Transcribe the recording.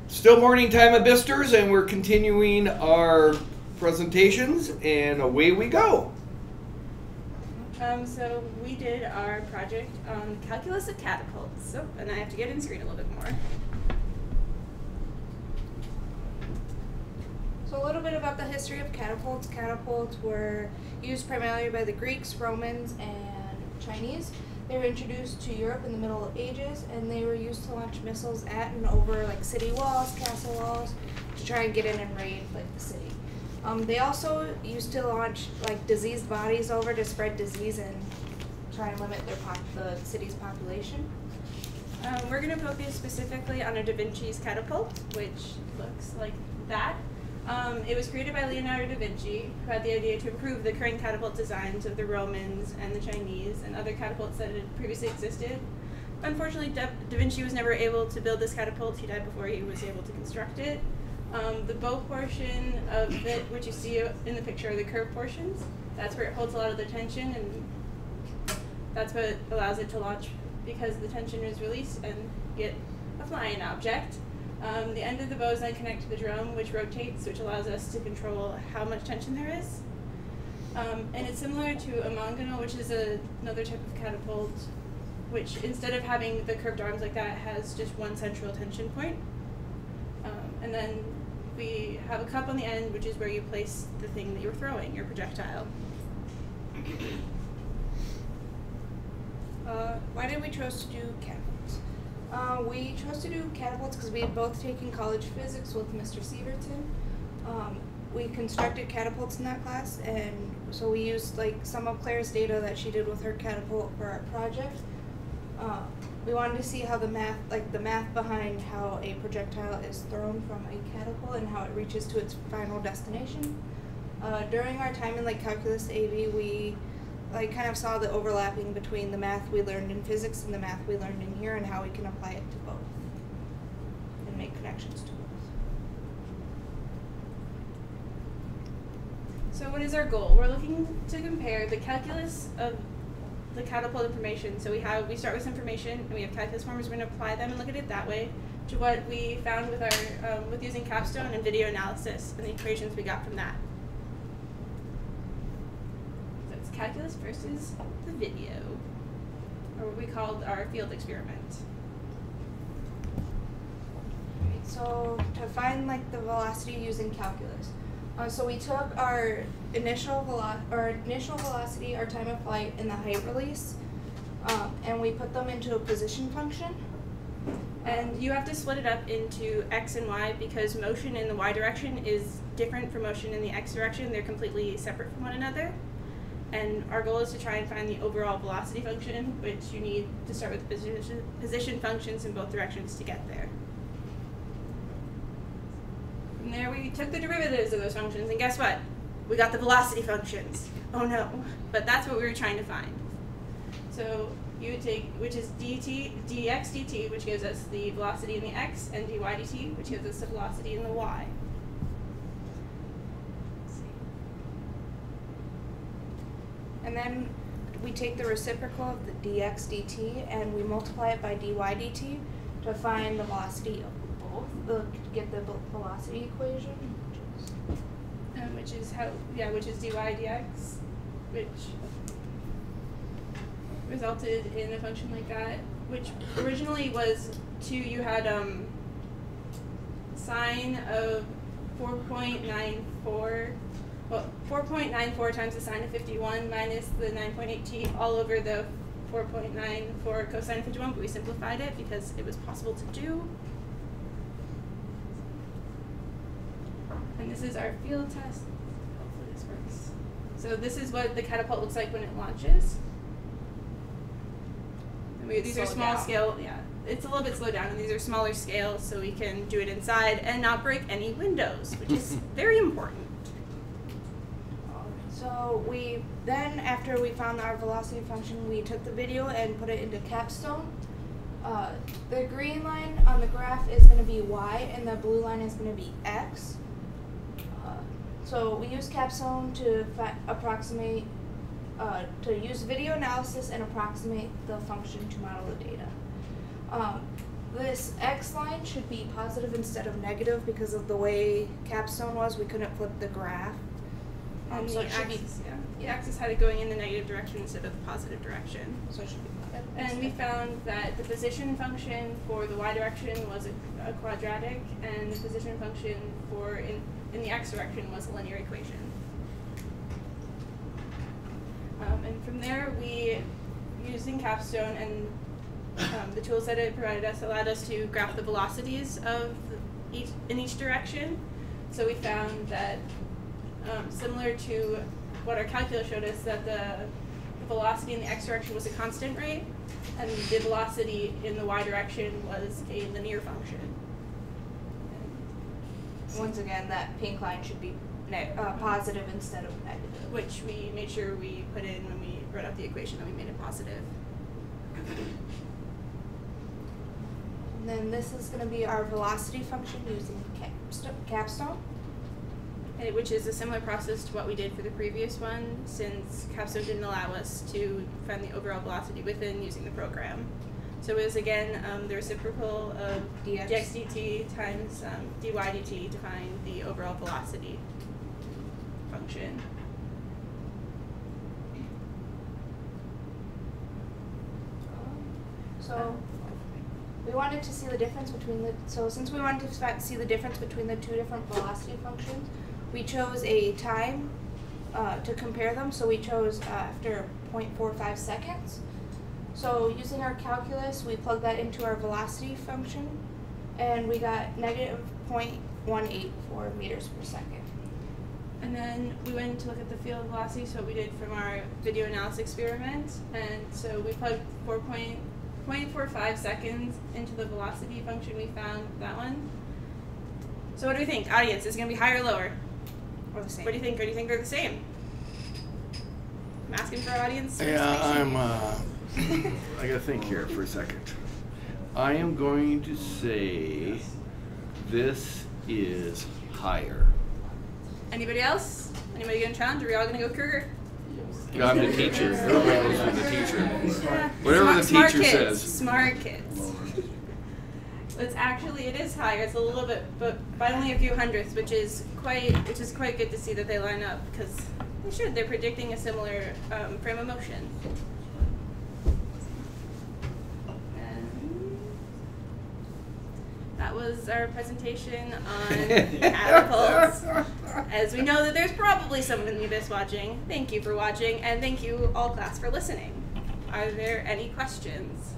Still morning time at Bisters, and we're continuing our presentations, and away we go. So we did our project on calculus of catapults. So, and I have to get in screen a little bit more. So a little bit about the history of catapults. Catapults were used primarily by the Greeks, Romans, and Chinese. They were introduced to Europe in the Middle Ages, and they were used to launch missiles at and over like city walls, castle walls, to try and get in and raid like the city. They also used to launch like diseased bodies over to spread disease and try and limit the city's population. We're going to focus specifically on a Da Vinci's catapult, which looks like that. It was created by Leonardo da Vinci, who had the idea to improve the current catapult designs of the Romans and the Chinese and other catapults that had previously existed. Unfortunately, Da Vinci was never able to build this catapult. He died before he was able to construct it. The bow portion of it, which you see in the picture, are the curved portions. That's where it holds a lot of the tension, and that's what allows it to launch, because the tension is released and you get a flying object. The end of the bow is then connected to the drum, which rotates, which allows us to control how much tension there is. And it's similar to a mangano, which is another type of catapult, which instead of having the curved arms like that, has just one central tension point. And then we have a cup on the end, which is where you place the thing that you're throwing, your projectile. Why did we choose to do catapults? We chose to do catapults because we had both taken college physics with Mr. Sieverton. We constructed catapults in that class, and so we used like some of Claire's data that she did with her catapult for our project. We wanted to see how the math behind how a projectile is thrown from a catapult and how it reaches to its final destination. During our time in like calculus AV, we kind of saw the overlapping between the math we learned in physics and the math we learned in here, and how we can apply it to both and make connections to both. So what is our goal? We're looking to compare the calculus of the catapult information. So we start with information, and we have calculus formulas. We're going to apply them and look at it that way to what we found with our with using capstone and video analysis and the equations we got from that. So it's calculus versus the video, or what we called our field experiment. Right, so to find the velocity using calculus. So we took our initial velocity, our time of flight, and the height release, and we put them into a position function. And you have to split it up into x and y, because motion in the y direction is different from motion in the x direction. They're completely separate from one another. And our goal is to try and find the overall velocity function, which you need to start with position functions in both directions to get there. From there, we took the derivatives of those functions, and guess what? We got the velocity functions. Oh no, but that's what we were trying to find. So you would take, which is dx dt, which gives us the velocity in the x, and dy dt, which gives us the velocity in the y. And then we take the reciprocal of the dx dt and we multiply it by dy dt to find the velocity of both, get the velocity equation, which is dy dx, which resulted in a function like that, which originally was you had sine of 4.94, well, 4.94 times the sine of 51 minus the 9.8t all over the 4.94 cosine of 51, but we simplified it because it was possible to do. And this is our field test. Hopefully this works. So this is what the catapult looks like when it launches. And these are small scale, yeah. It's a little bit slowed down, and these are smaller scales, so we can do it inside and not break any windows, which is very important. So after we found our velocity function, we took the video and put it into capstone. The green line on the graph is going to be y, and the blue line is going to be x. So we use capstone to approximate, to use video analysis and approximate the function to model the data. This X line should be positive instead of negative because of the way capstone was. We couldn't flip the graph. And So the it should axis, be, the axis had it going in the negative direction instead of the positive direction. so it should be positive. And we found that the position function for the y direction was a quadratic, and the position function for in the x direction was a linear equation. And from there, we, using capstone and the tools that it provided us, allowed us to graph the velocities of in each direction. So we found that, similar to what our calculus showed us, that the velocity in the x direction was a constant rate, and the velocity in the y direction was a linear function. Once again, that pink line should be positive instead of negative. Which we made sure we put in when we wrote out the equation, that we made it positive. And then this is going to be our velocity function using capstone. Which is a similar process to what we did for the previous one, since capstone didn't allow us to find the overall velocity within using the program. So it was again the reciprocal of dx dt times dy dt to find the overall velocity function. So we wanted to see the difference between since we wanted to see the difference between the two different velocity functions, we chose a time to compare them. So we chose after 0.45 seconds. So using our calculus, we plugged that into our velocity function, and we got negative 0.184 meters per second. And then we went to look at the field velocity, so what we did from our video analysis experiment. And so we plugged 0.45 seconds into the velocity function. We found that one. So what do we think? Audience, is it going to be higher or lower? Or the same. What do you think? Or do you think they're the same? I'm asking for audience Yeah, participation. I gotta think here for a second. I am going to say this is higher. Anybody else? Anybody going to challenge? Are we all going to go Kruger? Yeah, I'm the teacher. Everybody knows I'm the teacher. Yeah. Whatever the Smart teacher kids. says. Smart kids. It is higher. It's a little bit, but by only a few hundredths, which is quite good to see that they line up, because they should. They're predicting a similar frame of motion. And that was our presentation on catapults. As we know that there's probably someone in the abyss watching. Thank you for watching, and thank you all class for listening. Are there any questions?